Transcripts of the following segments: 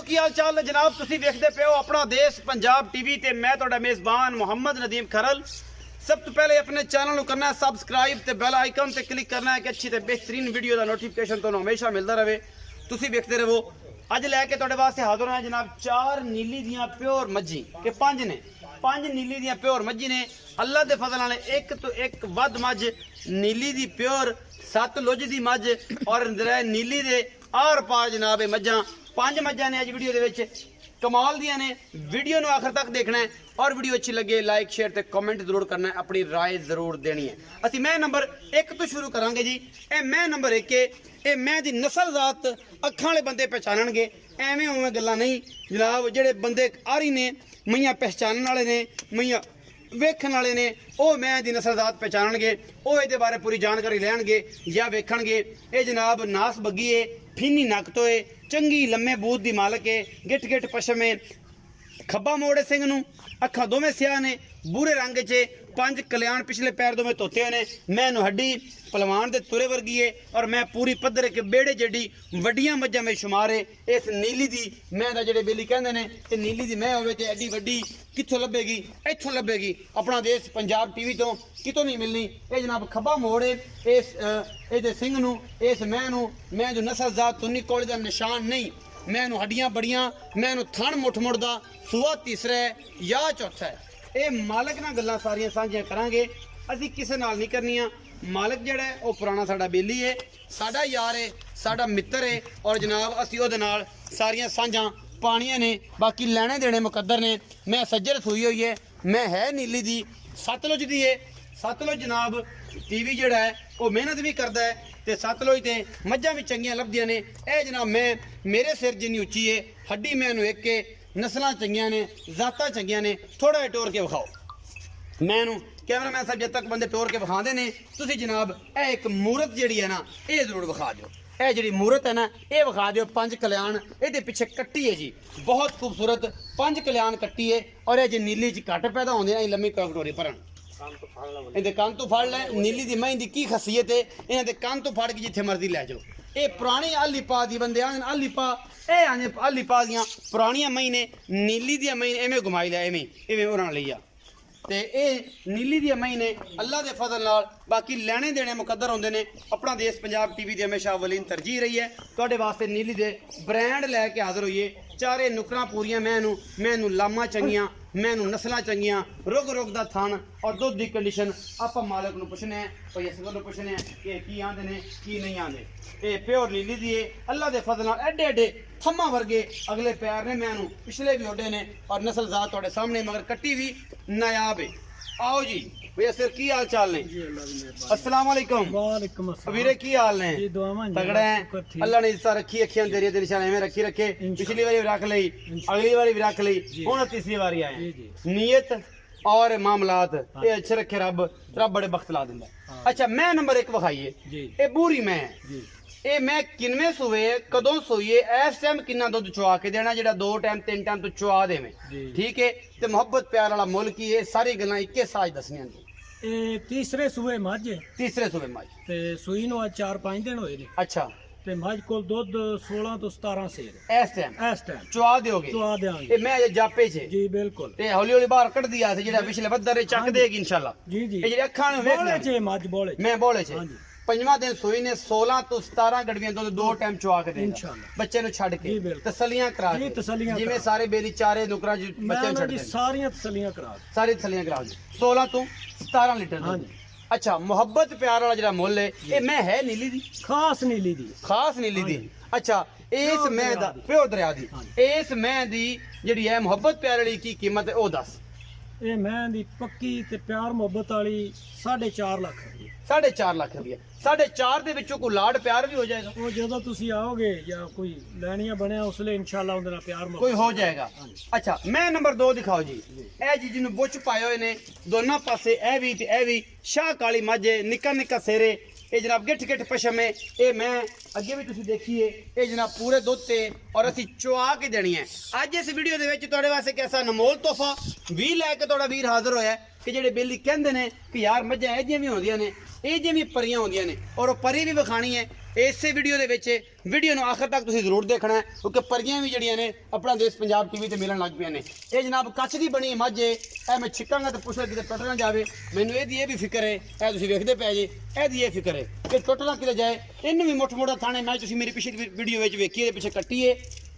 दोस्तों की हाल चाल है जनाब तुसी देखते पे हो अपना देश पंजाब टीवी ते मैं ਤੁਹਾਡਾ मेज़बान मोहम्मद नदीम खरल। सब तो पहले अपने चैनल को करना है सबसक्राइब ते बेल आइकन ते क्लिक करना है कि अच्छी ते बेहतरीन वीडियो का नोटिफिकेशन तो हमेशा मिलता रहे तुसी देखते रहो। अज लैके ਤੁਹਾਡੇ वास्ते हाजिर हैं जनाब 4 नीली दियां प्योर मज्जी के 5 ने 5 नीली दियां प्योर मज्जी ने अल्लाह दे फजल नाल एक तो एक वध मज नीली दी प्योर सतलुज दी मज और नीली दे आर पार जनाब मज्जां 5 मज्जां ने अज वीडियो दे विच कमाल दियां ने। वीडियो नूं आखिर तक देखना है और वीडियो अच्छी लगे लाइक शेयर ते कमेंट जरूर करना है, अपनी राय जरूर देनी है। असी मैं नंबर 1 तो शुरू करांगे जी। ए मैं नंबर 1 ए मैं दी नस्ल जात अखां वाले बंदे पहचानणगे, एवें उवें गल्लां नहीं जनाब। जेड़े बंदे आरी ने मैयां पहचानण वाले ने मैयां वेखण वाले ने ਉਹ मैं दी नस्ल जात पहचानणगे, ਉਹ ਇਹਦੇ बारे पूरी जानकारी लैणगे या वेखणगे। ਇਹ जनाब नास बग्गी है फीनी नक तो है चंगी लम्मे बूथ दी मालक है गिट गिट पशम है खब्बा मोड़े सिंह नूं अखा दोवें स्याह ने बूरे रंग च 5 कल्याण पिछले पैर दोवें धोते ने मैं हड्डी पलवान दे तुरे वर्गी है और मैं पूरी पद्धर के बेड़े जड़ी वड्डियां मज्जां में शुमार है। इस नीली दी मैं दा जेड़े बेली कहंदे ने ते नीली दी मैं होवे ते एडी वड्डी कित्थों लभेगी, इत्थों लभेगी अपना देश पंजाब टीवी तो कितों नहीं मिलनी। ये जनाब खब्बा मोड़ है इस इहदे सिंह नूं इस मैं जो नस्ल जात तुन्नी कोले दा निशान नहीं मैं हड्डियां बड़ियां मैं थण मुठ मुड़दा सूआ तीसरा है या चौथा है। ये मालक नाल गल्लां सारियां सांझियां करांगे, असीं किसे नाल नहीं करनियां। मालक जिहड़ा है वो पुराना साडा बेली है, साडा यार है, साडा मित्र है और जनाब असीं उहदे नाल सारियां सांझां पाणियां ने। बाकी लैणे देने मुकद्दर ने। मैं सज्जर सूई हुई है, मैं है नीली दी सतलुज दी है। सतलुज जनाब टीवी जिहड़ा है वो मेहनत भी करदा है ते सतलुज ते मज्जां भी चंगियां लभदियां ने। ए जनाब मैं मेरे सिर जिन्नी उच्ची है हड्डी मैनू एक के नस्लां चंगियां ने जातां चंगियां ने। थोड़ा टोर के विखाओ मैनू कैमरामैन साहब जब तक बंदे टोर के विखाते ने तुसीं जनाब ए एक मूरत जिहड़ी है ना ये जरूर विखा दिओ। ए जिहड़ी मूरत है ना ये विखा दिओ 5 कल्याण इहदे पिछे कट्टी है जी बहुत खूबसूरत 5 कल्याण कट्टी है और ये जे नीली च घट पैदा होंदे ने लम्मी कटोरी भरन इहदे कान तो फड़ लै। नीली दी मैं दी की खसीयत है इन्हां दे कान तो फड़ के जिथे मर्जी लै जाओ। ये पुरानी आली पा दी बंदे आंदे आली पा ए आने आली पा दियां पुरानियां मई ने नीली दियां मई एवें घुमाई लै एवें उन्हां लई आ ते ए नीली दी मई ने अल्लाह दे फजल नाल। बाकी लैणे देने मुकद्दर होंदे ने। अपना देश पंजाब टीवी दी हमेशा अवलीन तरजीह रही है तुहाडे वास्ते नीली दे ब्रांड लैके हाज़र होइए। चारे नुकरां पूरियां मैनू लामा चंगियां मैनू नस्लां चंगियां रुग रुग दा थान और दुध दी कंडीशन आपां मालक नूं पुछने हैं भाई असगर नूं पुछने हैं कि की आंदे ने की नहीं आंदे। ये प्योर नीली दी है अल्लाह दे फजल नाल एडे एडे थम्मा वर्गे अगले पैर ने मैनू पिछले भी ओडे ने और नस्ल जात तुहाडे सामने मगर कट्टी भी नायाब है। आओ जी भैया सर की हाल चाल ने? अस्सलाम वालेकुम। वालेकुम अस्सलाम वीरे की हाल ने? तगड़ा है अल्लाह ने इज्जत रखी अखियां तेरी ते निशान एवें रखी रखे। पिछली बारी भी रख लई अगली बारी भी रख लई हुण तीसरी बारी आए। नियत और मामलात ये अच्छे रखे रब बड़े बख्त ला दिंदा। अच्छा मैं नंबर 1 विखाइए ये बूरी मैं ये मैं किनवें सूए कदों सूईए इस टाइम किन्ना दुध चुआ के देना जेड़ा 2 टाइम 3 टाइम तो चुआ देवे ठीक है ते मोहब्बत प्यार वाला मुल्क ही है सारी गल्लां इक्के साज दसनियां ने। तीसरे सूए मझ तीसरे सूए मझ ते सूई नु 4-5 दिन होए ने। अच्छा ते मझ कोल दुध 16 तो 17 सेर इस टाइम चुआ दोगे? चुआ देंगे। ये मैं ये जापे छे जी बिल्कुल ते हौली हौली बाहर कट दिया से जेड़ा पिछले बदर चक देगी इंशाल्लाह। जी जी ये जेड़ी अखां ने बोले वेख छे मझ बोले मैं बोले छे पंजवा दिन सूई ने 16 तो 17 गड़वियां दुध 2 टाइम चुआ के देगा इंशाल्लाह बच्चे नु छड़ के तसलियां करा जी तसलियां जिवें सारे बेली चारे नुकरा बच्चे छड़ जी सारियां तसलियां करा सारी तसलियां करा 16 तो 17 लीटर। हां जी अच्छा मोहब्बत प्यार वाला जेड़ा मुੱਲ है ये मैं है नीली दी खास नीली दी। अच्छा इस मैं दा प्योर दरिया दी इस मैं दी जेड़ी है मोहब्बत प्यार वाली की कीमत है ओ दस? ये मैं दी पक्की ते प्यार मोहब्बत वाली 4.5 लाख रुपए। 4.5 लाख रुपया 4.5 ਦੇ ਵਿੱਚੋਂ ਕੋਈ ਲਾਡ ਪਿਆਰ ਵੀ ਹੋ ਜਾਏਗਾ? ਉਹ ਜਦੋਂ ਤੁਸੀਂ ਆਓਗੇ ਜਾਂ ਕੋਈ ਲੈਣੀਆਂ ਬਣਿਆ ਉਸ ਲਈ ਇਨਸ਼ਾਅੱਲਾ ਉਹਦੇ ਨਾਲ ਪਿਆਰ ਕੋਈ ਹੋ ਜਾਏਗਾ। ਅੱਛਾ ਮੈਂ ਨੰਬਰ 2 ਦਿਖਾਓ ਜੀ। ਇਹ ਜੀ ਜਿਹਨੂੰ ਬੁੱਚ ਪਾਏ ਹੋਏ ਨੇ ਦੋਨਾਂ ਪਾਸੇ ਇਹ ਵੀ ਸ਼ਾਹ ਕਾਲੀ ਮਾਝੇ ਨਿੱਕਾ ਨਿੱਕਾ ਸੇਰੇ ਇਹ ਜਨਾਬ ਗਿੱਠ ਗਿੱਠ ਪਸ਼ਮ ਹੈ। ਇਹ ਮੈਂ ਅੱਗੇ ਵੀ ਤੁਸੀਂ ਦੇਖੀਏ ਇਹ ਜਨਾਬ ਪੂਰੇ ਦੁੱਧ ਤੇ ਔਰ ਅਸੀਂ ਚੁਆ ਕੇ ਦੇਣੀ ਹੈ। ਅੱਜ ਇਸ ਵੀਡੀਓ ਦੇ ਵਿੱਚ ਤੁਹਾਡੇ ਵਾਸਤੇ ਕਿਹਦਾ ਅਨਮੋਲ ਤੋਹਫਾ ਵੀ ਲੈ ਕੇ ਤੁਹਾਡਾ ਵੀਰ ਹਾਜ਼ਰ ਹੋਇਆ ਕਿ ਜਿਹੜੇ ਬੇਲੀ ਕਹਿੰਦੇ ਨੇ ਕਿ ਯਾਰ ਮੱਝਾਂ ਇਹ ਜਿਹੀਆਂ ਵੀ ਹੁੰਦੀਆਂ ਨੇ ਇਹ ਜਿਹੀਆਂ ਵੀ ਪਰੀਆਂ ਹੁੰਦੀਆਂ ਨੇ ਔਰ ਉਹ ਪਰੀ ਵੀ ਵਿਖਾਣੀ ਹੈ ਇਸੇ ਵੀਡੀਓ ਦੇ ਵਿੱਚ ਵੀਡੀਓ ਨੂੰ ਆਖਰ ਤੱਕ ਤੁਸੀਂ ਜ਼ਰੂਰ ਦੇਖਣਾ ਹੈ ਕਿਉਂਕਿ ਪਰੀਆਂ ਵੀ ਜਿਹੜੀਆਂ ਨੇ ਆਪਣਾ ਦੇਸ਼ ਪੰਜਾਬ ਟੀਵੀ ਤੇ ਮਿਲਣ ਲੱਗ ਪਈਆਂ ਨੇ। ਇਹ ਜਨਾਬ ਕੱਚ ਦੀ ਬਣੀ ਮੱਝ ਏ, ਇਹ ਮੈਂ ਛਿੱਕਾਂਗਾ ਤੇ ਪੁੱਛਦਾ ਕਿਤੇ ਟੁੱਟ ਨਾ ਜਾਵੇ। ਮੈਨੂੰ ਇਹਦੀ ਇਹ ਵੀ ਫਿਕਰ ਹੈ, ਇਹ ਤੁਸੀਂ ਵੇਖਦੇ ਪਏ ਜੇ, ਇਹਦੀ ਇਹ ਫਿਕਰ ਹੈ ਕਿ ਟੁੱਟ ਨਾ ਕਿਤੇ ਜਾਏ। ਇਹਨੂੰ ਵੀ ਮੁੱਠ ਮੋੜਾ ਥਾਣੇ ਮੈਂ ਤੁਸੀਂ ਮੇਰੀ ਪਿਛਲੀ ਵੀਡੀਓ ਵਿੱਚ ਵੇਖੀ, ਇਹਦੇ ਪਿੱਛੇ ਕੱਟੀ ਏ,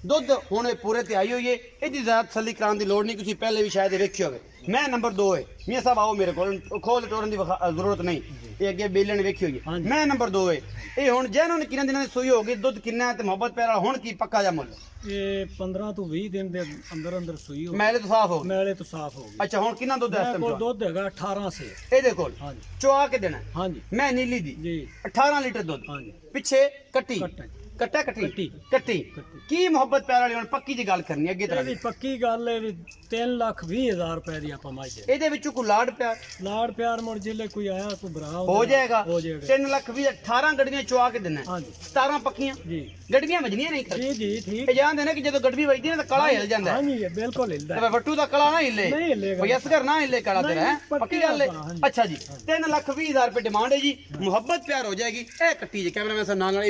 ਦੁੱਧ ਹੁਣ ਇਹ ਪੂਰੇ ਤੇ ਆਈ ਹੋਈ ਹੈ। ਇਹਦੀ ਜ਼ਿਆਦਾ ਤਸੱਲੀ ਕਰਾਉਣ ਦੀ ਲੋੜ ਨਹੀਂ, ਤੁਸੀਂ ਪਹਿਲੇ ਵੀ ਸ਼ਾਇਦ ਵੇਖੀ ਹੋਵੇ। ਮੈਂ ਨੰਬਰ 2 ਹੈ, ਮੀਆਂ ਸਾਹਿਬ ਆਓ ਮੇਰੇ ਕੋਲ, ਖੋਲ ਤੋੜਨ ਦੀ ਜ਼ਰੂਰਤ ਨਹੀਂ, ਇਹ ਅੱਗੇ ਬੇਲਣ ਵੇਖੀ ਹੋਈ ਹੈ। ਮੈਂ ਨੰਬਰ 2 ਹੈ। ਇਹ ਹੁਣ ਜਿਹਨਾਂ ਨੇ ਕਿੰਨੇ ਦਿਨਾਂ ਦੀ ਸੂਈ ਹੋ ਗਈ, ਦੁੱਧ ਕਿੰਨਾ ਹੈ ਤੇ ਮੁਹੱਬਤ ਪਿਆਰ ਵਾਲਾ ਹੁਣ ਕੀ ਪੱਕਾ ਜਾ ਮੁੱਲ? ਇਹ 15 ਤੋਂ 20 ਦਿਨ ਦੇ ਅੰਦਰ ਅੰਦਰ ਸੂਈ ਹੋ ਮੈਲੇ ਤੋਂ ਸਾਫ਼ ਹੋ ਗਈ। ਮੈਲੇ ਤੋਂ ਸਾਫ਼ ਹੋ ਗਈ। ਅੱਛਾ ਹੁਣ ਕਿੰਨਾ ਦੁੱਧ ਹੈ ਇਸ ਕੋਲ ਟਾਈਮ? ਦੁੱਧ ਹੈਗਾ 18 ਸੇ। ਇਹਦੇ ਕੋਲ ਹਾਂਜੀ ਚੁਆ ਕੇ ਦੇਣਾ? ਹਾਂਜੀ ਮੈਂ ਨੀਲੀ ਦੀ ਜੀ 18 ਲੀਟਰ ਦੁੱਧ, ਹਾਂਜੀ ਪਿੱਛੇ ਕੱਟੀ ਕੱਟਾ ਕੱਟਾ ਕੱਟੀ ਕੱਟੀ। ਕੱਟੀ ਕੱਟੀ। ਕੀ ਮੁਹੱਬਤ ਪਿਆਰ ਵਾਲੀ ਹੁਣ ਪੱਕੀ ਜੀ ਗੱਲ ਕਰਨੀ ਅੱਗੇ ਤਰ੍ਹਾਂ ਇਹਦੀ ਪੱਕੀ ਗੱਲ ਹੈ ਵੀ 3,20,000 ਰੁਪਏ ਦੀ ਆਪਾਂ ਮੱਝ ਹੈ। ਇਹਦੇ ਵਿੱਚੋਂ ਕੋਈ ਲਾੜ ਪਿਆਰ ਲਾੜ ਪਿਆਰ ਮੁੜ ਜਿਲੇ ਕੋਈ ਆਇਆ ਕੋਈ ਭਰਾ ਹੋ ਜਾਏਗਾ। ਹੋ ਜਾਏਗਾ 3 ਲੱਖ 20 18 ਗੱਡੀਆਂ ਚੁਆ ਕੇ ਦੇਣਾ, ਹਾਂਜੀ 17 ਪੱਕੀਆਂ ਜੀ ਗੱਡੀਆਂ ਵੱਜਣੀਆਂ ਨਹੀਂ ਕਰ। ਜੀ ਜੀ ਠੀਕ ਇਹ ਜਾਣਦੇ ਨੇ ਕਿ ਜਦੋਂ ਗੱਡੀ ਵੱਜਦੀ ਹੈ ਤਾਂ ਕਲਾ ਹਿਲ ਜਾਂਦਾ ਹੈ। ਹਾਂਜੀ ਇਹ ਬਿਲਕੁਲ ਹਿਲਦਾ ਤੇ ਵੱਟੂ ਦਾ ਕਲਾ ਨਾ ਹਿੱਲੇ, ਨਹੀਂ ਹਿੱਲੇਗਾ। ਕੋਈ ਅਸਗਰ ਨਾ ਹਿੱਲੇ ਕਲਾ ਤੇਰਾ ਹੈ, ਨਹੀਂ, ਪੱਕੀ ਗੱਲ ਹੈ। ਹਾਂਜੀ। ਅੱਛਾ ਜੀ 3,20,000 ਰੁਪਏ ਡਿਮਾਂਡ ਹੈ ਜੀ, ਮੁਹੱਬਤ ਪਿਆਰ ਹੋ ਜਾਏਗੀ। ਇਹ ਕੱਟੀ ਜੀ ਕੈਮਰਾਮੈਨ ਸਾਹਿਬ ਨਾਲ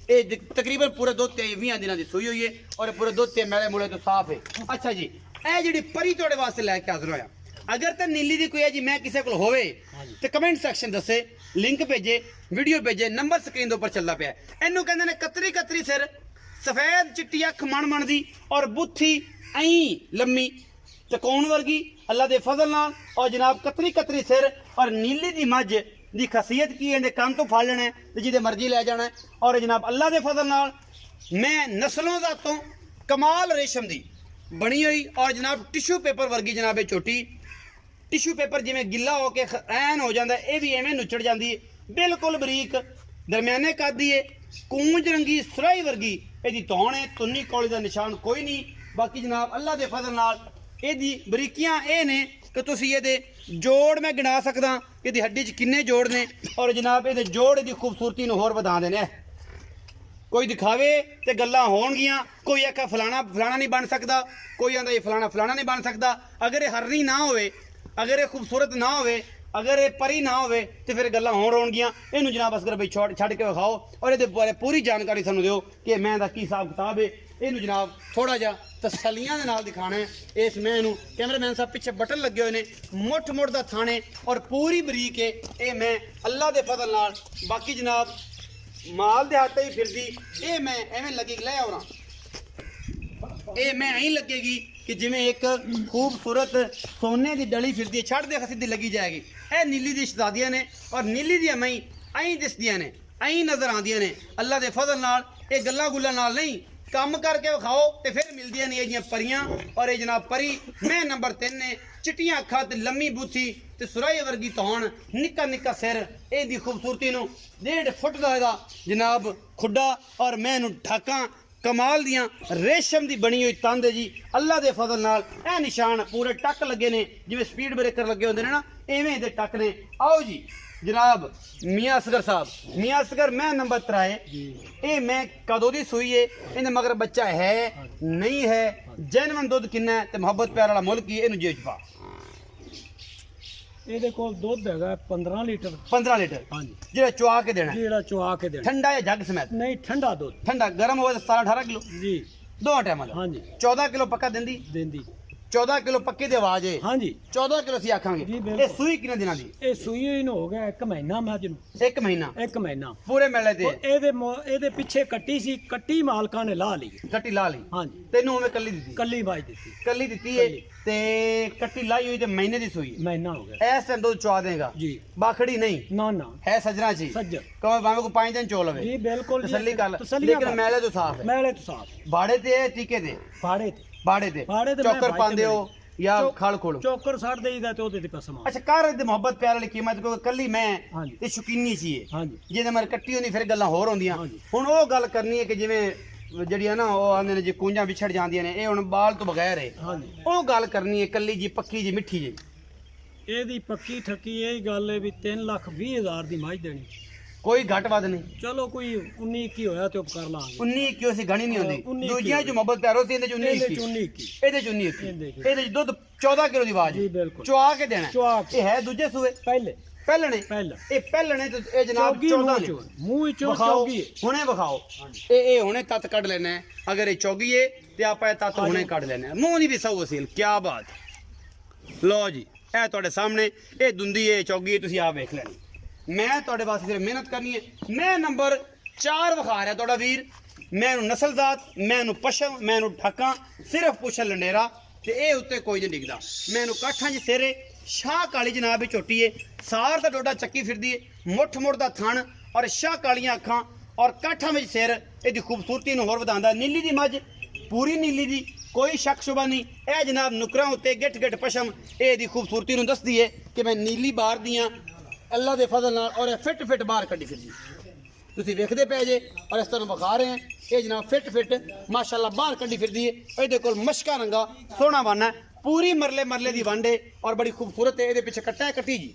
ਇਹ ਤਕਰੀਬਨ ਪੂਰੇ ਦੁੱਧ ਤੇ 20 ਦਿਨਾਂ ਦੀ ਸੂਈ ਹੋਈ ਹੈ ਔਰ ਪੂਰੇ ਦੁੱਧ ਤੇ ਮੈਲੇ ਮੂਲੇ ਤੋਂ ਸਾਫ਼ ਹੈ। ਅੱਛਾ ਜੀ ਇਹ ਜਿਹੜੀ ਪਰੀ ਤੁਹਾਡੇ ਵਾਸਤੇ ਲੈ ਕੇ ਹਾਜ਼ਰ ਹੋਇਆ, ਅਗਰ ਤਾਂ ਨੀਲੀ ਦੀ ਕੋਈ ਹੈ ਜੀ ਮੈਂ ਕਿਸੇ ਕੋਲ ਹੋਵੇ ਤੇ ਕਮੈਂਟ ਸੈਕਸ਼ਨ ਦੱਸੇ, ਲਿੰਕ ਭੇਜੇ, ਵੀਡੀਓ ਭੇਜੇ, ਨੰਬਰ ਸਕਰੀਨ ਦੇ ਉੱਪਰ ਚੱਲਦਾ ਪਿਆ। ਇਹਨੂੰ ਕਹਿੰਦੇ ਨੇ ਕਤਰੀ ਕਤਰੀ ਸਿਰ, ਸਫੈਦ ਚਿੱਟੀ ਅੱਖ ਮਣ ਦੀ ਔਰ ਬੁੱਥੀ ਐਂ ਲੰਮੀ ਤੇ ਕੌਣ ਵਰਗੀ ਅੱਲਾ ਦੇ ਫਜ਼ਲ ਨਾਲ। ਔਰ ਜਨਾਬ ਕਤਰੀ ਕਤਰੀ ਸਿਰ ਔਰ ਨੀਲੀ ਦੀ ਮੱਝ ਦੀ ਖਾਸੀਅਤ ਕੀ ਹੈ, ਇਹਦੇ ਕੰਨ ਤੋਂ ਫੜ ਲੈਣਾ ਤੇ ਜਿਹਦੇ ਮਰਜ਼ੀ ਲੈ ਜਾਣਾ। ਔਰ ਜਨਾਬ ਅੱਲਾ ਦੇ ਫਜ਼ਲ ਨਾਲ ਮੈਂ ਨਸਲੋਂ ਜ਼ਾਤੋਂ ਕਮਾਲ ਰੇਸ਼ਮ ਦੀ ਬਣੀ ਹੋਈ ਔਰ ਜਨਾਬ ਟਿਸ਼ੂ ਪੇਪਰ ਵਰਗੀ ਜਨਾਬ ਇਹ ਝੋਟੀ, ਟਿਸ਼ੂ ਪੇਪਰ ਜਿਵੇਂ ਗਿੱਲਾ ਹੋ ਕੇ ਐਨ ਹੋ ਜਾਂਦਾ ਇਹ ਵੀ ਐਵੇਂ ਨੁੱਚੜ ਜਾਂਦੀ ਹੈ। ਬਿਲਕੁਲ ਬਰੀਕ ਦਰਮਿਆਨੇ ਕੱਦ ਦੀ ਹੈ, ਕੂੰਜ ਰੰਗੀ ਸੁਰਾਈ ਵਰਗੀ ਇਹਦੀ ਧੌਣ ਹੈ, ਤੁੰਨੀ ਕੌਲੀ ਦਾ ਨਿਸ਼ਾਨ ਕੋਈ ਨਹੀਂ। ਬਾਕੀ ਜਨਾਬ ਅੱਲਾ ਦੇ ਫਜ਼ਲ ਨਾਲ ਇਹਦੀ ਬਰੀਕੀਆਂ ਇਹ ਨੇ ਕਿ ਤੁਸੀਂ ਇਹਦੇ ਜੋੜ ਮੈਂ ਗਿਣਾ ਸਕਦਾ ਕਿ ਇਹਦੀ ਹੱਡੀ 'ਚ ਕਿੰਨੇ ਜੋੜ ਨੇ ਔਰ ਜਨਾਬ ਇਹਦੇ ਜੋੜ ਇਹਦੀ ਖੂਬਸੂਰਤੀ ਨੂੰ ਹੋਰ ਵਧਾ ਦੇਣੇ। ਕੋਈ ਦਿਖਾਵੇ ਤੇ ਗੱਲਾਂ ਹੋਣਗੀਆਂ, ਕੋਈ ਆਖਾ ਫਲਾਣਾ ਫਲਾਣਾ ਨਹੀਂ ਬਣ ਸਕਦਾ, ਕੋਈ ਆਂਦਾ ਇਹ ਫਲਾਣਾ ਫਲਾਣਾ ਨਹੀਂ ਬਣ ਸਕਦਾ। ਅਗਰ ਇਹ ਹਰਨੀ ਨਾ ਹੋਵੇ, ਅਗਰ ਇਹ ਖੂਬਸੂਰਤ ਨਾ ਹੋਵੇ, ਅਗਰ ਇਹ ਪਰੀ ਨਾ ਹੋਵੇ ਤੇ ਫਿਰ ਗੱਲਾਂ ਹੋਣਗੀਆਂ। ਇਹਨੂੰ ਜਨਾਬ ਅਸਗਰ ਬਈ ਛੱਡ ਕੇ ਵਿਖਾਓ ਔਰ ਇਹਦੇ ਬਾਰੇ ਪੂਰੀ ਜਾਣਕਾਰੀ ਸਾਨੂੰ ਦਿਓ ਕਿ ਮੈਂ ਦਾ ਕੀ ਹਿਸਾਬ ਕਿਤਾਬ ਹੈ। ਇਹਨੂੰ ਜਨਾਬ ਥੋੜਾ ਜਿਹਾ ਤਸੱਲੀਆਂ ਦੇ ਨਾਲ ਦਿਖਾਣਾ ਹੈ। ਇਸ ਮੈਂ ਨੂੰ ਕੈਮਰਾਮੈਨ ਸਾਹਿਬ ਪਿੱਛੇ ਬਟਨ ਲੱਗੇ ਹੋਏ ਨੇ, ਮੁੱਠ ਮੁੱਠ ਦਾ ਥਾਣੇ ਔਰ ਪੂਰੀ ਬਰੀਕ ਹੈ ਇਹ ਮੈਂ ਅੱਲਾ ਦੇ ਫਜ਼ਲ ਨਾਲ। ਬਾਕੀ ਜਨਾਬ ਮਾਲ ਦੇ ਹੱਥ ਹੀ ਫਿਰਦੀ ਇਹ ਮੈਂ ਐਵੇਂ ਲੱਗੀ ਲੈ ਆਉਣਾ, ਇਹ ਮੈਂ ਐਂ ਲੱਗੇਗੀ ਕਿ ਜਿਵੇਂ ਇੱਕ ਖੂਬਸੂਰਤ ਸੋਨੇ ਦੀ ਡਲੀ ਫਿਰਦੀ ਹੈ, ਛੱਡ ਦੇ ਸਿੱਧੀ ਲੱਗੀ ਜਾਏਗੀ। ਇਹ ਨੀਲੀ ਦੀ ਸ਼ਹਜ਼ਾਦੀਆਂ ਨੇ ਔਰ ਨੀਲੀ ਦੀਆਂ ਮੈਂ ਐਂ ਦਿਸਦੀਆਂ ਨੇ, ਐਂ ਨਜ਼ਰ ਆਉਂਦੀਆਂ ਨੇ ਅੱਲਾ ਦੇ ਫਜ਼ਲ ਨਾਲ। ਇਹ ਗੱਲਾਂ ਗੁੱਲਾਂ ਨਾਲ ਨਹੀਂ, ਕੰਮ ਕਰਕੇ ਵਿਖਾਓ ਤੇ ਫਿਰ ਮਿਲਦੀਆਂ ਨੇ ਇਹ ਜੀਆਂ ਪਰੀਆਂ। ਔਰ ਇਹ ਜਨਾਬ ਪਰੀ ਮੈਂ ਨੰਬਰ 3 ਨੇ, ਚਿੱਟੀਆਂ ਅੱਖਾਂ ਤੇ ਲੰਮੀ ਬੂਥੀ ਤੇ ਸੁਰਾਈ ਵਰਗੀ ਧੌਣ, ਨਿੱਕਾ ਨਿੱਕਾ ਸਿਰ, ਇਹਦੀ ਖੂਬਸੂਰਤੀ ਨੂੰ 1.5 ਫੁੱਟ ਦਾ ਇਹਦਾ ਜਨਾਬ ਖੁੱਡਾ ਔਰ ਮੈਂ ਇਹਨੂੰ ਢਾਕਾਂ ਕਮਾਲ ਦੀਆਂ ਰੇਸ਼ਮ ਦੀ ਬਣੀ ਹੋਈ ਤੰਦ ਹੈ ਜੀ ਅੱਲਾ ਦੇ ਫਜ਼ਲ ਨਾਲ। ਇਹ ਨਿਸ਼ਾਨ ਪੂਰੇ ਟੱਕ ਲੱਗੇ ਨੇ ਜਿਵੇਂ ਸਪੀਡ ਬ੍ਰੇਕਰ ਲੱਗੇ ਹੁੰਦੇ ਨੇ ਨਾ, ਐਵੇਂ ਇਹਦੇ ਟੱਕ ਨੇ। ਆਓ ਜੀ ਜਨਾਬ ਮੀਆਂ ਅਸਗਰ ਸਾਹਿਬ, ਮੀਆਂ ਅਸਗਰ ਮੈਂ ਨੰਬਰ 3 ਇਹ ਮੈਂ ਕਦੋਂ ਦੀ ਸੂਈ ਹੈ, ਇਹਦੇ ਮਗਰ ਬੱਚਾ ਹੈ ਨਹੀਂ ਹੈ, ਜੈਨੂਨ ਦੁੱਧ ਕਿੰਨਾ ਹੈ ਤੇ ਮੁਹੱਬਤ ਪਿਆਰ ਵਾਲਾ ਮੁੱਲ ਕੀ ਹੈ, ਇਹਨੂੰ ਜੇਜ ਪਾ। ਇਹਦੇ ਕੋਲ ਦੁੱਧ ਹੈਗਾ 15 ਲੀਟਰ। 15 ਲੀਟਰ ਹਾਂਜੀ ਜਿਹੜਾ ਚੁਆ ਕੇ ਦੇਣਾ, ਜਿਹੜਾ ਚੁਆ ਕੇ ਦੇਣਾ। ਠੰਡਾ ਜਾਂ ਜੱਗ ਸਮੇਤ? ਨਹੀਂ ਠੰਡਾ ਦੁੱਧ। ਠੰਡਾ ਗਰਮ ਹੋਵੇ ਤਾਂ 17-18 ਕਿਲੋ ਜੀ ਦੋਵਾਂ ਟਾਈਮਾਂ ਦਾ। ਹਾਂਜੀ 14 ਕਿਲੋ ਪੱਕਾ ਦਿੰਦੀ, ਦਿੰਦੀ 14 ਕਿਲੋ ਪੱਕੇ ਦੀ ਆਵਾਜ਼ ਹੈ। ਹਾਂਜੀ 14 ਕਿਲੋ ਅਸੀਂ ਆਖਾਂਗੇ। ਜੀ, ਬਿਲਕੁਲ। ਇਹ ਸੂਈ ਕਿੰਨੇ ਦਿਨਾਂ ਦੀ? ਇਹ ਸੂਈ ਹੋਈ ਨੂੰ ਹੋ ਗਿਆ 1 ਮਹੀਨਾ ਮੱਝ ਨੂੰ। 1 ਮਹੀਨਾ 1 ਮਹੀਨਾ ਪੂਰੇ ਮੇਲੇ ਤੇ। ਉਹ ਇਹਦੇ ਪਿੱਛੇ ਕੱਟੀ ਸੀ, ਕੱਟੀ ਮਾਲਕਾਂ ਨੇ ਲਾ ਲਈ। ਕੱਟੀ ਲਾ ਲਈ? ਹਾਂਜੀ ਤੈਨੂੰ ਉਵੇਂ ਕੱਲੀ ਦਿੱਤੀ? ਕੱਲੀ ਬਾਈ ਦਿੱਤੀ। ਕੱਲੀ ਦਿੱਤੀ ਹੈ ਤੇ ਕੱਟੀ ਲਾਈ ਹੋਈ ਤੇ ਮਹੀਨੇ ਦੀ ਸੂਈ ਹੈ। ਮਹੀਨਾ ਹੋ ਗਿਆ ਐਸ ਟਾਈਮ ਦੁੱਧ ਚਵਾ ਦੇਗਾ ਜੀ। ਬਾਖੜੀ ਨਹੀਂ ਨਾ ਨਾ ਹੈ ਸੱਜਣਾ ਜੀ, ਸੱਜਰ ਕਹੋ ਭਾਵੇਂ ਕੋ 5 ਦਿਨ ਚੋ ਲਵੇ ਜੀ ਬਿਲਕੁਲ ਜੀ, ਤਸੱਲੀ ਕਰ, ਤਸੱਲੀਆਂ ਲੇਕਿਨ ਕਰ। ਮੈਲੇ ਤੋਂ ਸਾਫ਼ ਹੈ। ਮੈਲੇ ਤੋਂ ਸਾਫ਼ ਬਾੜੇ ਤੇ ਟੀਕੇ ਤੇ? ਫਾੜੇ ਤੇ ਬਾੜੇ ਤੇ ਬਾੜੇ ਤੇ ਚੌਕਰ ਮੈਂ ਪਾਉਂਦੇ ਹੋ ਜਾਂ ਚੌਕ- ਖਲ ਖੋਲ? ਚੋਕਰ ਛੱਡ ਦੇਈਦਾ ਤੇ ਉਹਦੇ ਤੇ ਕਸਮ ਆ। ਅੱਛਾ ਕਰ ਦੇ ਮੁਹੱਬਤ ਪਿਆਰ ਵਾਲੀ ਕੀਮਤ ਕੋ ਕੱਲੀ ਮੈਂ ਹਾਂਜੀ। ਤੇ ਸ਼ੁਕੀਨੀ ਸੀ ਇਹ ਹਾਂਜੀ ਜਿਹਦੇ ਮਰ ਕੱਟੀ ਹੁੰਦੀ ਫਿਰ ਗੱਲਾਂ ਹੋਰ ਹੁੰਦੀਆਂ। ਹਾਂਜੀ। ਹੁਣ ਉਹ ਗੱਲ ਕਰਨੀ ਹੈ ਕਿ ਜਿਵੇਂ ਜਿਹੜੀਆਂ ਨਾ ਉਹ ਆਂਦੇ ਨੇ ਜੇ ਕੂੰਜਾਂ ਵਿਛੜ ਜਾਂਦੀਆਂ ਨੇ, ਇਹ ਹੁਣ ਬਾਲ ਤੋਂ ਬਗੈਰ ਹੈ। ਹਾਂਜੀ ਉਹ ਗੱਲ ਕਰਨੀ ਹੈ ਕੱਲੀ ਜੀ ਪੱਕੀ ਜੀ ਮਿੱਠੀ ਜੀ। ਇਹਦੀ ਪੱਕੀ ਠੱਕੀ ਇਹ ਗੱਲ ਹੈ ਵੀ 3,20,000 ਦੀ ਮੱਝ ਦੇਣੀ। ਕੋਈ ਘੱਟ ਵੱਧ ਨਹੀਂ। ਚਲੋ ਕੋਈ 19-21 ਹੋਇਆ ਤੇ ਉਹ ਕਰ ਲਾਂਗੇ। 19 ਕਿਉਂ ਸੀ ਗਣੀ ਨਹੀਂ ਹੁੰਦੀ? 19 ਦੂਜੀਆਂ ਚ ਮੁਹੱਬਤ ਪਿਆਰੋ ਸੀ, ਇਹਦੇ ਚ 19 ਇਹਦੇ ਸੀ, ਚ 19-21 ਇਹਦੇ ਚ 19 ਇਹਦੇ ਚ। ਇਹਦੇ ਚ ਦੁੱਧ 14 ਕਿਲੋ ਦੀ ਆਵਾਜ਼ ਜੀ ਬਿਲਕੁਲ ਚੁਆ ਕੇ ਦੇਣਾ। ਚੁਆ ਕੇ। ਇਹ ਹੈ ਦੂਜੇ ਸੂਏ? ਪਹਿਲੇ ਪਹਿਲਣੇ ਪਹਿਲਾਂ ਇਹ ਪਹਿਲਣੇ ਤੇ ਇਹ ਜਨਾਬ ਚੌਗੀ 14 ਮੂੰਹ ਨੇ ਚੋਂ ਮੂੰਹ ਵਿੱਚੋਂ ਵਿਖਾਓ, ਚੌਗੀ ਹੈ। ਹੁਣੇ ਵਿਖਾਓ ਇਹ ਹੁਣੇ ਤੱਤ ਕੱਢ ਲੈਣਾ ਹੈ। ਅਗਰ ਇਹ ਚੌਗੀ ਏ ਤੇ ਆਪਾਂ ਇਹ ਤੱਤ ਹੁਣੇ ਕੱਢ ਲੈਣਾ ਹੈ। ਮੂੰਹ ਦੀ ਵੀ ਸੌ ਵਸੀਲ ਕੀ ਬਾਤ। ਲਓ ਜੀ ਇਹ ਤੁਹਾਡੇ ਸਾਹਮਣੇ ਇਹ ਦੁੰਦੀ ਏ ਚੌਗੀ ਏ, ਤੁਸੀਂ ਆਪ ਵੇਖ ਲੈਣੀ। ਮੈਂ ਤੁਹਾਡੇ ਵਾਸਤੇ ਸਿਰਫ ਮਿਹਨਤ ਕਰਨੀ ਹੈ। ਮੈਂ ਨੰਬਰ 4 ਵਿਖਾ ਰਿਹਾ ਤੁਹਾਡਾ ਵੀਰ। ਮੈਂ ਇਹਨੂੰ ਨਸਲਜ਼ਾਤ, ਮੈਂ ਇਹਨੂੰ ਪਸ਼ਮ, ਮੈਂ ਇਹਨੂੰ ਢਾਕਾਂ, ਸਿਰਫ ਪੁੱਛ ਲੰਡੇਰਾ ਤੇ ਇਹ ਉੱਤੇ ਕੋਈ ਨਹੀਂ ਡਿੱਗਦਾ। ਮੈਂ ਇਹਨੂੰ ਕਾਠਾਂ 'ਚ ਸਿਰੇ ਸ਼ਾਹ ਕਾਲੀ ਜਨਾਬ ਵਿੱਚ ਝੋਟੀ ਏ, ਸਾਰ ਦਾ ਡੋਡਾ ਚੱਕੀ ਫਿਰਦੀ ਏ, ਮੁੱਠ ਮੁੱਠ ਦਾ ਥਣ ਔਰ ਸ਼ਾਹ ਕਾਲੀਆਂ ਅੱਖਾਂ ਔਰ ਕਾਠਾਂ ਵਿੱਚ ਸਿਰ ਇਹਦੀ ਖੂਬਸੂਰਤੀ ਨੂੰ ਹੋਰ ਵਧਾਉਂਦਾ। ਨੀਲੀ ਦੀ ਮੱਝ, ਪੂਰੀ ਨੀਲੀ ਦੀ, ਕੋਈ ਸ਼ੱਕ ਸ਼ੁਬਾ ਨਹੀਂ। ਇਹ ਜਨਾਬ ਨੁਕਰਾਂ ਉੱਤੇ ਗਿੱਠ ਗਿੱਠ ਪਸ਼ਮ ਇਹਦੀ ਖੂਬਸੂਰਤੀ ਨੂੰ ਦੱਸਦੀ ਏ ਕਿ ਮੈਂ ਨੀਲੀ ਬਾਹਰ ਦੀਆਂ ਅੱਲਾ ਦੇ ਫਜ਼ਲ ਨਾਲ ਔਰ ਇਹ ਫਿੱਟ ਫਿੱਟ ਬਾਹਰ ਕੱਢੀ ਫਿਰਦੀ। ਤੁਸੀਂ ਵੇਖਦੇ ਪਏ ਜੇ ਔਰ ਇਸ ਤਰ੍ਹਾਂ ਵਿਖਾ ਰਹੇ ਹਾਂ। ਇਹ ਜਨਾਬ ਫਿੱਟ ਫਿੱਟ ਮਾਸ਼ਾਅੱਲਾ ਬਾਹਰ ਕੱਢੀ ਫਿਰਦੀ ਏ। ਇਹਦੇ ਕੋਲ ਮਸ਼ਕਾ ਰੰਗਾ ਸੋਹਣਾ ਵਾਨਾ, ਪੂਰੀ ਮਰਲੇ ਮਰਲੇ ਦੀ ਵੰਡ ਏ ਔਰ ਬੜੀ ਖੂਬਸੂਰਤ ਏ। ਇਹਦੇ ਪਿੱਛੇ ਕੱਟਾ ਹੈ, ਕੱਟੀ ਜੀ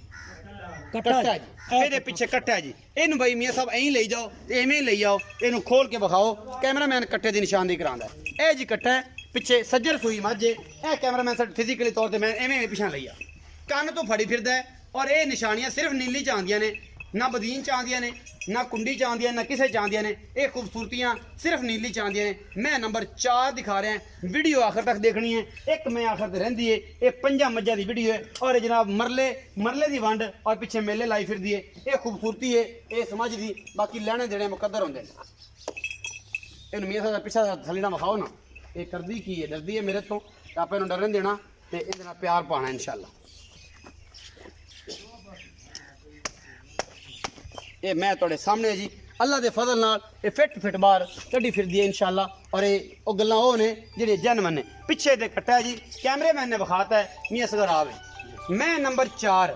ਕੱਟਾ ਜੀ, ਇਹਦੇ ਪਿੱਛੇ ਕੱਟਾ ਜੀ। ਇਹਨੂੰ ਬਈ ਮੀਆਂ ਸਾਹਿਬ ਐਂ ਲਈ ਜਾਓ ਤੇ ਐਵੇਂ ਹੀ ਲਈ ਜਾਓ। ਇਹਨੂੰ ਖੋਲ ਕੇ ਵਿਖਾਓ। ਕੈਮਰਾਮੈਨ ਕੱਟੇ ਦੀ ਨਿਸ਼ਾਨਦੇਹੀ ਕਰਾਉਂਦਾ। ਇਹ ਜੀ ਕੱਟਾ ਹੈ, ਪਿੱਛੇ ਸੱਜਰ ਸੂਈ ਮੱਝ ਏ। ਇਹ ਕੈਮਰਾਮੈਨ ਸਾਡੇ ਫਿਜ਼ੀਕਲੀ ਤੌਰ ਤੇ ਮੈਂ ਐਵੇਂ ਪਿਛਾਂ ਲਈ ਆ, ਕੰਨ ਤੋਂ ਫੜੀ ਫਿਰਦਾ ਹੈ। ਔਰ ਇਹ ਨਿਸ਼ਾਨੀਆਂ ਸਿਰਫ ਨੀਲੀ ਚ ਆਉਂਦੀਆਂ ਨੇ, ਨਾ ਬਦੀਨ ਚ ਆਉਂਦੀਆਂ ਨੇ, ਨਾ ਕੁੰਡੀ ਚ ਆਉਂਦੀਆਂ, ਨਾ ਕਿਸੇ ਚ ਆਉਂਦੀਆਂ ਨੇ। ਇਹ ਖੂਬਸੂਰਤੀਆਂ ਸਿਰਫ ਨੀਲੀ ਚ ਆਉਂਦੀਆਂ ਨੇ। ਮੈਂ ਨੰਬਰ 4 ਦਿਖਾ ਰਿਹਾ। ਵੀਡੀਓ ਆਖਰ ਤੱਕ ਦੇਖਣੀ ਹੈ। ਇੱਕ ਮੈਂ ਆਖਰ ਤੇ ਰਹਿੰਦੀ ਏ। ਇਹ 5 ਮੱਝਾਂ ਦੀ ਵੀਡੀਓ ਹੈ ਔਰ ਇਹ ਜਨਾਬ ਮਰਲੇ ਦੀ ਵੰਡ ਔਰ ਪਿੱਛੇ ਮੇਲੇ ਲਾਈ ਫਿਰਦੀ ਏ। ਇਹ ਖੂਬਸੂਰਤੀ ਏ ਇਹ ਸਮਝ ਦੀ। ਬਾਕੀ ਲੈਣੇ ਦੇਣੇ ਮੁਕੱਦਰ ਹੁੰਦੇ ਨੇ। ਇਹਨੂੰ ਮੀਆਂ ਸਾਹਿਬ ਦਾ ਪਿੱਛਾ ਥੱਲੇ ਨਾ ਵਿਖਾਓ ਨਾ। ਇਹ ਕਰਦੀ ਕੀ ਹੈ? ਡਰਦੀ ਹੈ ਮੇਰੇ ਤੋਂ। ਆਪਾਂ ਇਹਨੂੰ ਡਰਨ ਦੇਣਾ ਤੇ ਇਹਦੇ ਨਾਲ ਪਿਆਰ ਪਾਣਾ ਇਨਸ਼ਾਅੱਲਾ। ਇਹ ਮੈਂ ਤੁਹਾਡੇ ਸਾਹਮਣੇ ਜੀ ਅੱਲਾ ਦੇ ਫਜ਼ਲ ਨਾਲ ਇਹ ਫਿੱਟ ਫਿੱਟ ਬਾਹਰ ਕੱਢੀ ਫਿਰਦੀ ਹੈ ਇਨਸ਼ਾਅੱਲਾ। ਔਰ ਇਹ ਉਹ ਗੱਲਾਂ ਉਹ ਨੇ ਜਿਹੜੇ ਜਨਮਨ ਨੇ। ਪਿੱਛੇ ਦੇ ਕੱਟਾ ਜੀ ਕੈਮਰੇਮੈਨ ਨੇ ਵਿਖਾਤਾ ਹੈ ਮੀਆਂ ਸਗਰ ਆਵੇ। ਮੈਂ ਨੰਬਰ 4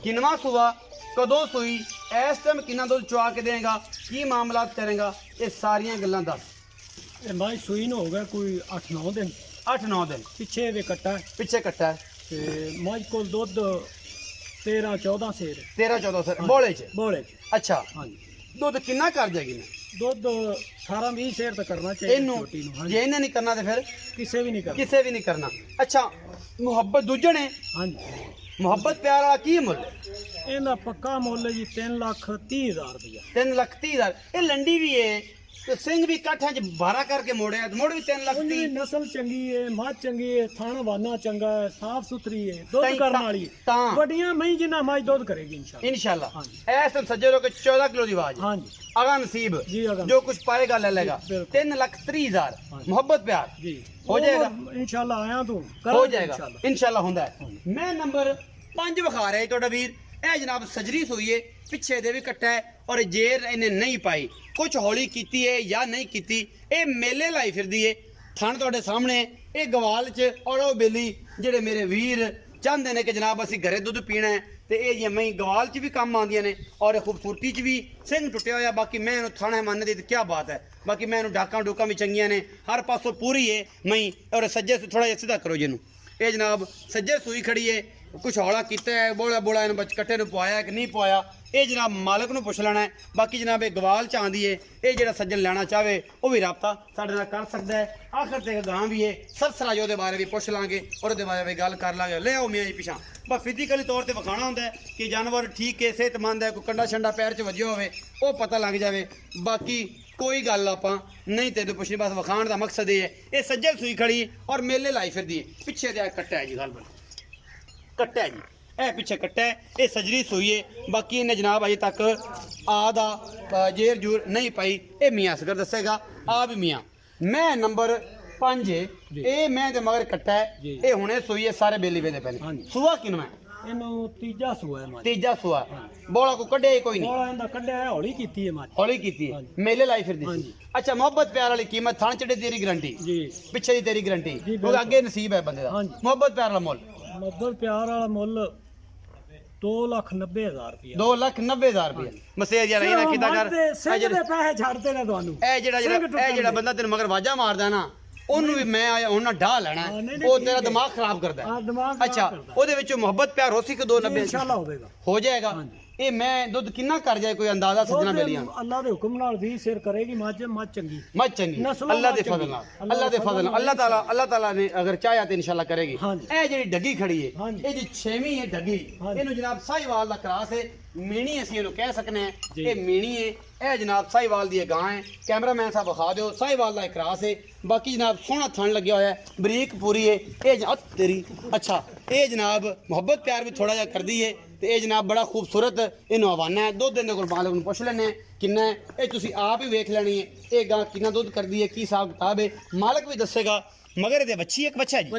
ਕਿਨਵਾ ਸੂਆ, ਕਦੋਂ ਸੂਈ, ਇਸ ਟਾਈਮ ਕਿੰਨਾ ਦੁੱਧ ਚੁਆ ਕੇ ਦੇਗਾ, ਕੀ ਮਾਮਲਾਤ ਕਰੇਗਾ, ਇਹ ਸਾਰੀਆਂ ਗੱਲਾਂ ਦੱਸ। ਇਹ ਮਾਈ ਸੂਈ ਨੂੰ ਹੋ ਗਿਆ ਕੋਈ 8-9 ਦਿਨ। 8-9 ਦਿਨ ਪਿੱਛੇ ਵੀ ਕੱਟਾ ਹੈ ਪਿੱਛੇ ਕੱਟਾ ਹੈ ਤੇ ਮਾਈ ਕੋਲ ਦੁੱਧ 13-14 ਸੇਰ 13-14 ਸਰ ਬੋਲੇ ਚ। ਬੋਲੇ ਚ। ਅੱਛਾ ਹਾਂਜੀ ਦੁੱਧ ਕਿੰਨਾ ਕਰ ਜਾਏਗੀ ਮੈਂ ਦੁੱਧ 18-20 ਸੇਰ ਤਾਂ ਕਰਨਾ ਚਾਹੀਦਾ ਇਹਨੂੰ? ਛੋਟੀ ਨੂੰ। ਹਾਂਜੀ ਜੇ ਇਹਨੇ ਨਹੀਂ ਕਰਨਾ ਤੇ ਫਿਰ ਕਿਸੇ ਵੀ ਨਹੀਂ ਕਰਨਾ। ਕਿਸੇ ਵੀ ਨਹੀਂ ਕਰਨਾ। ਅੱਛਾ ਮੁਹੱਬਤ ਦੂਜੇ ਨੇ, ਹਾਂਜੀ ਮੁਹੱਬਤ ਪਿਆਰ ਵਾਲਾ ਕੀ ਮੁੱਲ? ਇਹਦਾ ਪੱਕਾ ਮੁੱਲ ਹੈ ਜੀ 3,30,000 ਰੁਪਇਆ। 3,30,000। ਇਹ ਲੰਡੀ ਵੀ ਏ ਤੇ ਸਿੰਘ ਵੀ ਕਾਠਾਂ 'ਚ ਭਾਰਾ ਕਰਕੇ ਮੋੜਿਆ ਤੇ ਮੋੜ ਵੀ 3,30,000। ਉਹਦੀ ਨਸਲ ਚੰਗੀ ਹੈ, ਮੱਝ ਚੰਗੀ ਹੈ, ਥਣ ਵਾਨਾ ਚੰਗਾ ਹੈ, ਸਾਫ ਸੁਥਰੀ ਹੈ, ਦੁੱਧ ਤਾਂ- ਕਰਨ ਵਾਲੀ ਹੈ। ਤਾਂ- ਵੱਡੀਆਂ ਮਹੀਂ ਜਿੰਨਾ ਮੱਝ ਦੁੱਧ ਕਰੇਗੀ ਇਨਸ਼ਾਅੱਲਾ। ਇਨਸ਼ਾਅੱਲਾ। ਹਾਂਜੀ। ਐਸ ਸੱਜੇ ਲੋਕ 14 ਕਿਲੋ ਦੀ ਆਵਾਜ਼ ਹਾਂਜੀ ਅਗਾ ਨਸੀਬ ਜੀ ਅਗਾ ਜੋ ਕੁਝ ਪਾਏਗਾ ਲੈ लेगा। बिल्कुल। 3,30,000 ਹਾਂਜੀ। ਮੁਹੱਬਤ ਪਿਆਰ ਜੀ ਹੋ ਜਾਏਗਾ। ਇਨਸ਼ਾਅੱਲਾ ਆਇਆ ਤੂੰ ਹੋ ਜਾਏਗਾ ਇਨਸ਼ਾਅੱਲਾ ਹੁੰਦਾ ਹੈ। ਮੈਂ ਨੰਬਰ 5 ਵਿਖਾ ਰਿਹਾ ਤੁਹਾਡਾ ਵੀਰ। ਇਹ ਜਨਾਬ ਸਜਰੀ ਸੂਈ ਏ, ਪਿੱਛੇ ਦੇ ਵੀ ਕੱਟਾ ਹੈ ਔਰ ਜੇਰ ਇਹਨੇ ਨਹੀਂ ਪਾਈ, ਕੁਝ ਹੌਲੀ ਕੀਤੀ ਹੈ ਜਾਂ ਨਹੀਂ ਕੀਤੀ। ਇਹ ਮੇਲੇ ਲਾਈ ਫਿਰਦੀ ਏ। ਥਣ ਤੁਹਾਡੇ ਸਾਹਮਣੇ। ਇਹ ਗਵਾਲ 'ਚ ਔਰ ਉਹ ਬੇਲੀ ਜਿਹੜੇ ਮੇਰੇ ਵੀਰ ਚਾਹੁੰਦੇ ਨੇ ਕਿ ਜਨਾਬ ਅਸੀਂ ਘਰੇ ਦੁੱਧ ਪੀਣਾ ਹੈ ਤੇ ਇਹ ਜਿਵੇਂ ਮਹੀਂ ਗਵਾਲ 'ਚ ਵੀ ਕੰਮ ਆਉਂਦੀਆਂ ਨੇ ਔਰ ਖੂਬਸੂਰਤੀ 'ਚ ਵੀ ਸਿੰਘ ਟੁੱਟਿਆ ਹੋਇਆ। ਬਾਕੀ ਮੈਂ ਇਹਨੂੰ ਥਾਣਾ ਮੰਨ ਦੀ ਤੇ ਕੀ ਬਾਤ ਹੈ। ਬਾਕੀ ਮੈਂ ਇਹਨੂੰ ਡਾਕਾਂ ਡੂਕਾਂ ਵੀ ਚੰਗੀਆਂ ਨੇ, ਹਰ ਪਾਸੋਂ ਪੂਰੀ ਏ ਮਹੀਂ। ਔਰ ਸੱਜੇ ਥੋੜਾ ਜਿਹਾ ਸਿੱਧਾ ਕਰੋ ਜਿਹਨੂੰ। ਇਹ ਜਨਾਬ ਸੱਜੇ ਸੂਈ ਖੜੀ ਏ, ਕੁਛ ਹੌਲਾ ਕੀਤਾ ਹੈ, ਬੋਲਾ ਇਹਨੂੰ ਕੱਟੇ ਨੂੰ ਪਵਾਇਆ ਕਿ ਨਹੀਂ ਪਵਾਇਆ ਇਹ ਜਨਾਬ ਮਾਲਕ ਨੂੰ ਪੁੱਛ ਲੈਣਾ ਹੈ। ਬਾਕੀ ਜਨਾਬ ਇਹ ਗਵਾਲ ਚ ਆਂਦੀ ਏ। ਇਹ ਜਿਹੜਾ ਸੱਜਣ ਲੈਣਾ ਚਾਹਵੇ ਉਹ ਵੀ ਰਾਬਤਾ ਸਾਡੇ ਨਾਲ ਕਰ ਸਕਦਾ ਹੈ। ਆਖਰ ਤੇ ਗਾਂ ਵੀ ਏ ਸਰਸਰਾ ਜੋ ਉਹਦੇ ਬਾਰੇ ਵੀ ਪੁੱਛ ਲਾਂਗੇ ਔਰ ਉਹਦੇ ਬਾਰੇ ਵੀ ਗੱਲ ਕਰ ਲਾਂਗੇ। ਲੈ ਆਓ ਮੀਆਂ ਜੀ ਪਿਛਾਂ। ਬਸ ਫਿਜ਼ੀਕਲੀ ਤੌਰ ਤੇ ਵਿਖਾਣਾ ਹੁੰਦਾ ਹੈ ਕਿ ਜਾਨਵਰ ਠੀਕ ਹੈ, ਸਿਹਤਮੰਦ ਹੈ, ਕੋਈ ਕੰਡਾ ਛੰਡਾ ਪੈਰ 'ਚ ਵੱਜਿਆ ਹੋਵੇ ਉਹ ਪਤਾ ਲੱਗ ਜਾਵੇ। ਬਾਕੀ ਕੋਈ ਗੱਲ ਆਪਾਂ ਨਹੀਂ ਤੈਨੂੰ ਪੁੱਛਣੀ, ਬਸ ਵਿਖਾਣ ਦਾ ਮਕਸਦ ਇਹ ਹੈ। ਇਹ ਸੱਜੇ ਸੂਈ ਖੜੀ ਔਰ ਮੇਲੇ ਲਾਈ ਫਿਰਦੀ ਹੈ। ਪਿੱਛੇ ਦੇ ਕੱਟਾ ਹੈ ਜੀ, ਗੱਲ ਬਣ ਕੱਟਾ ਹੈ ਜੀ। ਇਹ ਪਿੱਛੇ ਕੱਟਾ ਹੈ, ਇਹ ਸਜਰੀ ਸੂਈ ਹੈ। ਬਾਕੀ ਇਹਨੇ ਜਨਾਬ ਅਜੇ ਤੱਕ ਆ ਦਾ ਜੇਰ ਜੂਰ ਨਹੀਂ ਪਾਈ। ਇਹ ਮੀਆਂ ਅਸਗਰ ਦੱਸੇਗਾ। ਆ ਵੀ ਮੀਆਂ। ਮੈਂ ਨੰਬਰ 5 ਇਹ ਮੈਂ ਤੇ ਮਗਰ ਕੱਟਾ ਹੈ। ਇਹ ਹੁਣੇ ਸੂਈ ਹੈ, ਸਾਰੇ ਬੇਲੀ ਵੇਦੇ ਪਏ ਨੇ। ਸੂਆ ਕਿਨਵਾ ਇਹਨੂੰ ਤੀਜਾ ਸੂਆ ਹੈ ਮਾਂ। ਤੀਜਾ ਸੂਆ। ਬੋਲਾ ਕੋ ਕੱਢਿਆ ਹੀ ਕੋਈ ਨਹੀਂ। ਬੋਲਾ ਇਹਦਾ ਕੱਢਿਆ ਹੌਲੀ ਕੀਤੀ ਹੈ ਮਾਂ। ਹੌਲੀ ਕੀਤੀ ਹੈ, ਮੇਲੇ ਲਾਈ ਫਿਰਦੀ ਸੀ। ਅੱਛਾ ਮੁਹੱਬਤ ਪਿਆਰ ਵਾਲੀ ਕੀਮਤ ਥਣ ਚੜੇ ਤੇਰੀ ਗਰੰਟੀ ਜੀ, ਪਿੱਛੇ ਦੀ ਤੇਰੀ ਗਰੰਟੀ, ਉਹ ਅੱਗੇ ਨਸੀਬ ਹੈ ਬੰਦੇ ਦਾ। ਮੁਹੱਬਤ ਪਿਆਰ ਵਾਲਾ ਮੁੱਲ ਮੁਹੱਬਤ ਪਿਆਰ ਵਾਲਾ ਮੁੱਲ 2,90,000 ਰੁਪਇਆ। 2,90,000 ਰੁਪਇਆ। ਮਸੇਜ ਯਾਰ ਇਹ ਨਾ ਕਿਦਾਂ ਕਰ ਸਿੰਘ ਦੇ ਪੈਸੇ ਛੱਡਦੇ ਨੇ ਤੁਹਾਨੂੰ। ਇਹ ਜਿਹੜਾ ਬੰਦਾ ਤੈਨੂੰ ਮਗਰ ਵਾਜਾ ਮਾਰਦਾ ਨਾ ਉਹਨੂੰ ਵੀ ਮੈਂ ਆਇਆ ਹੁਣ ਨਾ ਢਾ ਲੈਣਾ। ਉਹ ਤੇਰਾ ਦਿਮਾਗ ਖਰਾਬ ਕਰਦਾ ਹੈ। ਅੱਛਾ ਉਹਦੇ ਵਿੱਚੋਂ ਮੁਹੱਬਤ ਪਿਆਰ ਹੋ ਸੀ ਕਿ 2,90,000 ਇਨਸ਼ਾਅੱਲਾ ਹੋਵੇਗਾ, ਹੋ ਜਾਏਗਾ। ਇਹ ਮੈਂ ਦੁੱਧ ਕਿੰਨਾ ਕਰ ਜਾਏ ਕੋਈ ਅੰਦਾਜ਼ਾ ਸੱਜਣਾ ਬੇਲੀਆਂ ਅੱਲਾ ਦੇ ਹੁਕਮ ਨਾਲ 20 ਸਿਰ ਕਰੇਗੀ ਮੱਝ ਚੰਗੀ ਮੱਝ ਚੰਗੀ ਨਸਲੋਂ ਅੱਲਾ ਦੇ ਚੰਗੀ। ਫਜ਼ਲ ਨਾਲ ਅੱਲਾ ਦੇ ਫਜ਼ਲ ਨਾਲ ਅੱਲਾਹ ਤਾਲਾ ਨੇ ਅਗਰ ਚਾਹਿਆ ਤੇ ਇਨਸ਼ਾਅੱਲਾ ਕਰੇਗੀ ਹਾਂਜੀ। ਇਹ ਜਿਹੜੀ ਡੱਗੀ ਖੜੀ ਹੈ ਹਾਂਜੀ। ਇਹ ਜੀ 6ਵੀਂ ਹੈ ਡੱਗੀ ਹਾਂਜੀ। ਇਹਨੂੰ ਜਨਾਬ ਸਾਹੀਵਾਲ ਦਾ ਕਰਾਸ ਹੈ ਮੀਣੀ ਅਸੀਂ ਇਹਨੂੰ ਕਹਿ ਸਕਨੇ ਆ ਜੀ। ਇਹ ਮੀਣੀ ਹੈ ਇਹ ਜਨਾਬ ਸਾਹੀਵਾਲ ਦੀ ਗਾਂ ਹੈ ਕੈਮਰਾਮੈਨ ਸਾਹਿਬ ਵਿਖਾ ਦਿਓ ਸਾਹੀਵਾਲ ਦਾ ਕਰਾਸ ਹੈ ਬਾਕੀ ਜਨਾਬ ਸੋਹਣਾ ਥਣ ਲੱਗਿਆ ਹੋਇਆ ਹੈ ਬਰੀਕ ਪੂਰੀ ਹੈ ਇਹ ਤੇਰੀ ਅੱਛਾ ਇਹ ਜਨਾਬ ਮੁਹੱਬਤ ਪਿਆਰ ਵੀ ਥੋੜਾ ਜਿਹਾ ਕਰਦੀ ਹੈ ਤੇ ਇਹ ਜਨਾਬ ਬੜਾ ਖੂਬਸੂਰਤ ਇਹਨੂੰ ਹਵਾਨਾ ਹੈ ਦੁੱਧ ਦੇ ਕੋਲ ਮਾਲਕ ਨੂੰ ਪੁੱਛ ਲੈਣੇ ਕਿੰਨਾ ਹੈ ਇਹ ਤੁਸੀਂ ਆਪ ਹੀ ਵੇਖ ਲੈਣੀ ਹੈ ਇਹ ਗਾਂ ਕਿੰਨਾ ਦੁੱਧ ਕਰਦੀ ਹੈ ਕੀ ਹਿਸਾਬ ਕਿਤਾਬ ਹੈ ਮਾਲਕ ਵੀ ਦੱਸੇਗਾ ਮਗਰ ਇਹਦੇ ਵੱਛੀ ਇੱਕ ਬੱਚਾ ਜੀ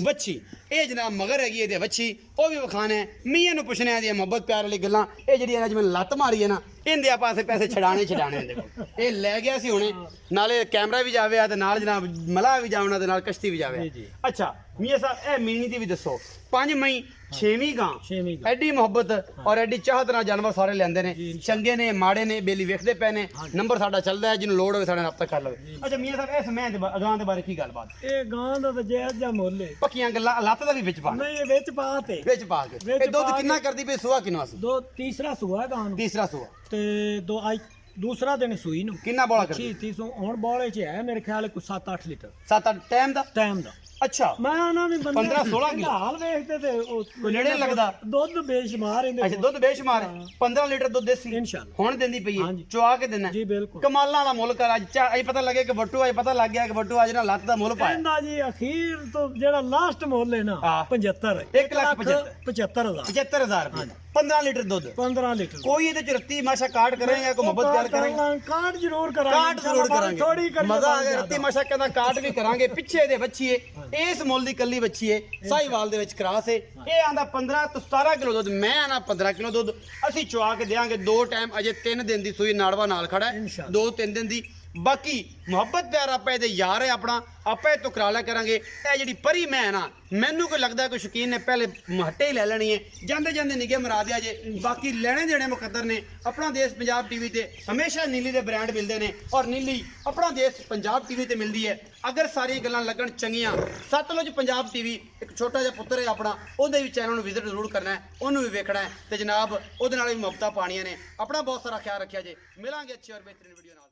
ਵੱਛੀ ਇਹ ਜਨਾਬ ਮਗਰ ਹੈਗੀ ਇਹਦੇ ਵੱਛੀ ਉਹ ਵੀ ਵਿਖਾਣਾ ਹੈ ਮੀਆਂ ਨੂੰ ਪੁੱਛਣਾ ਇਹਦੀਆਂ ਮੁਹੱਬਤ ਪਿਆਰ ਵਾਲੀ ਗੱਲਾਂ ਇਹ ਜਿਹੜੀ ਇਹਨਾਂ ਜਿਵੇਂ ਲੱਤ ਮਾਰੀ ਹੈ ਨਾ ਇਹਦੇ ਪਾਸੇ ਪੈਸੇ ਛਡਾਣੇ ਇਹਦੇ ਕੋਲ ਇਹ ਲੈ ਗਿਆ ਸੀ ਹੁਣੇ ਨਾਲੇ ਕੈਮਰਾ ਵੀ ਜਾਵੇ ਆ ਤੇ ਨਾਲ ਜਨਾਬ ਮਲਾ ਵੀ ਜਾਵਣਾ ਤੇ ਨਾਲ ਕਸ਼ਤੀ ਵੀ ਜਾਵੇ ਅੱਛਾ ਮੀਆਂ ਸਾਹਿਬ ਇਹ ਮੀਣੀ ਦੀ ਵੀ ਦੱਸੋ 5 ਮਈ 6ਵੀਂ ਗਾਂ ਐਡੀ ਮੁਹੱਬਤ ਔਰ ਐਡੀ ਚਾਹਤ ਨਾਲ ਜਾਨਵਰ ਸਾਰੇ ਲੈਂਦੇ ਨੇ ਚੰਗੇ ਨੇ ਮਾੜੇ ਨੇ ਬੇਲੀ ਵੇਖਦੇ ਪਏ ਨੇ ਨੰਬਰ ਸਾਡਾ ਚੱਲਦਾ ਹੈ ਜਿਹਨੂੰ ਲੋੜ ਹੋਵੇ ਸਾਡੇ ਨਾਲ ਰابطਾ ਕਰ ਲਵੇ ਅੱਛਾ ਮੀਆਂ ਸਾਹਿਬ ਇਸ ਮੈਂ ਗਾਂ ਦੇ ਬਾਰੇ ਕੀ ਗੱਲਬਾਤ ਇਹ ਗਾਂ ਦਾ ਤਾਂ ਜਾਇਜ਼ ਜਿਹਾ ਮੁੱਲ ਹੈ ਪੱਕੀਆਂ ਗੱਲਾਂ ਲੱਤ ਦਾ ਵੀ ਵਿੱਚ ਪਾ ਨਹੀਂ ਇਹ ਵਿੱਚ ਪਾ ਕੇ ਵਿੱਚ ਪਾ ਕੇ ਇਹ ਦੁੱਧ ਕਿੰਨਾ ਕਰਦੀ ਪਈ ਸੁਆ ਕਿੰਨਾ ਸੀ ਤੀਸਰਾ ਸੂਆ ਹੈ ਗਾਂ ਨੂੰ ਤੀਸਰਾ ਸੁਆ ਤੇ ਦੂਸਰਾ ਦਿਨ ਸੂਈ ਨੂੰ ਕਿੰਨਾ ਬੋਲਾ ਕਰਦੀ 300 ਹੁਣ ਬੋਲੇ ਚ ਹੈ ਮੇਰੇ ਖਿਆਲ ਕੋਈ 7-8 ਲੀਟਰ 7-8 ਟਾਈਮ ਦਾ ਅੱਛਾ ਮੈਂ ਉਹਨਾਂ ਵੀ 15-16 ਕਿਲੋ ਹਾਲ ਵੇਖਦੇ ਤੇ ਕੋਈ ਨੇੜੇ ਲੱਗਦਾ ਦੁੱਧ ਬੇਸ਼ੁਮਾਰ ਇਹਦੇ ਅੱਛਾ ਦੁੱਧ ਬੇਸ਼ੁਮਾਰ 15 ਲੀਟਰ ਦੁੱਧ ਦੇਸੀ ਇਨਸ਼ਾਅੱਲਾ ਹੁਣ ਦਿੰਦੀ ਪਈ ਹੈ ਚੁਆ ਕੇ ਦੇਣਾ ਜੀ ਬਿਲਕੁਲ ਕਮਾਲਾਂ ਦਾ ਮੁੱਲ ਕਰ ਅੱਜ ਪਤਾ ਲੱਗੇ ਕਿ ਵੱਟੂ ਅੱਜ ਪਤਾ ਲੱਗ ਗਿਆ ਕਿ ਵੱਟੂ ਅੱਜ ਨਾ ਲੱਤ ਦਾ ਮੁੱਲ ਪਾਇਆ ਇਹਦਾ ਜੀ ਅਖੀਰ ਤੋਂ ਜਿਹੜਾ ਲਾਸਟ ਮੁੱਲ ਹੈ ਨਾ 75 1,75,000 ਰੁਪਏ 15 ਲੀਟਰ ਦੁੱਧ 15 ਲੀਟਰ ਕੋਈ ਇਹਦੇ ਚ ਰੱਤੀ ਮਾਸ਼ਾ ਕਾਟ ਕਰਾਂਗੇ ਕੋਈ ਮੁਹੱਬਤ ਪਿਆਰ ਕਰਾਂਗੇ ਕਾਟ ਜ਼ਰੂਰ ਕਰਾਂਗੇ ਥੋੜੀ ਮਜ਼ਾ ਆ ਗਿਆ ਰੱਤੀ ਮਾਸ਼ਾ ਕਹਿੰਦਾ ਕਾਟ ਵੀ ਕਰਾਂਗੇ ਪਿੱਛੇ ਇਹਦੇ ਬੱਚੀਏ ਇਸ ਮੁੱਲ ਦੀ ਕੱਲੀ ਬੱਚੀ ਹੈ ਸਾਹੀਵਾਲ ਦੇ ਵਿੱਚ ਕਰਾਸ ਹੈ ਇਹ ਆਂਦਾ 15 ਤੋਂ 17 ਕਿਲੋ ਦੁੱਧ ਮੈਂ ਆਣਾ 15 ਕਿਲੋ ਦੁੱਧ ਅਸੀਂ ਚੁਆ ਕੇ ਦੇਾਂਗੇ 2 ਟਾਈਮ ਅਜੇ 3 ਦਿਨ ਦੀ ਸੂਈ ਨਾੜਵਾ ਨਾਲ ਖੜਾ ਹੈ 2-3 ਦਿਨ ਦੀ ਬਾਕੀ ਮੁਹੱਬਤ ਪਿਆਰ ਆਪਾਂ ਇਹਦੇ ਯਾਰ ਹੈ ਆਪਣਾ ਆਪਾਂ ਇਹ ਤੋਂ ਕਰਾ ਲਿਆ ਕਰਾਂਗੇ ਇਹ ਜਿਹੜੀ ਪਰੀ ਮੈਂ ਨਾ ਮੈਨੂੰ ਕੋਈ ਲੱਗਦਾ ਕੋਈ ਸ਼ੌਕੀਨ ਨੇ ਪਹਿਲੇ ਮਹੱਟੇ ਹੀ ਲੈ ਲੈਣੀ ਹੈ ਜਾਂਦੇ ਜਾਂਦੇ ਨਿਗੇ ਮਰਾ ਦਿਆ ਜੇ ਬਾਕੀ ਲੈਣੇ ਦੇਣੇ ਮੁਕੱਦਰ ਨੇ ਆਪਣਾ ਦੇਸ਼ ਪੰਜਾਬ ਟੀਵੀ ਤੇ ਹਮੇਸ਼ਾ ਨੀਲੀ ਦੇ ਬ੍ਰਾਂਡ ਮਿਲਦੇ ਨੇ ਔਰ ਨੀਲੀ ਆਪਣਾ ਦੇਸ਼ ਪੰਜਾਬ ਟੀਵੀ ਤੇ ਮਿਲਦੀ ਹੈ ਅਗਰ ਸਾਰੀਆਂ ਗੱਲਾਂ ਲੱਗਣ ਚੰਗੀਆਂ ਸਤਲੁਜ ਪੰਜਾਬ ਟੀਵੀ ਇੱਕ ਛੋਟਾ ਜਿਹਾ ਪੁੱਤਰ ਹੈ ਆਪਣਾ ਉਹਦੇ ਵੀ ਚੈਨਲ ਨੂੰ ਵਿਜ਼ਿਟ ਜ਼ਰੂਰ ਕਰਨਾ ਹੈ ਉਹਨੂੰ ਵੀ ਵੇਖਣਾ ਹੈ ਤੇ ਜਨਾਬ ਉਹਦੇ ਨਾਲ ਵੀ ਮੁਹੱਬਤਾਂ ਪਾਣੀਆਂ ਨੇ ਆਪਣਾ ਬਹੁਤ ਸਾਰਾ ਖਿਆਲ ਰੱਖਿਆ ਜੇ ਮਿਲਾਂਗੇ ਅੱਛੀ ਔਰ ਬਿਹਤਰੀਨ ਵੀਡੀਓ ਨਾਲ।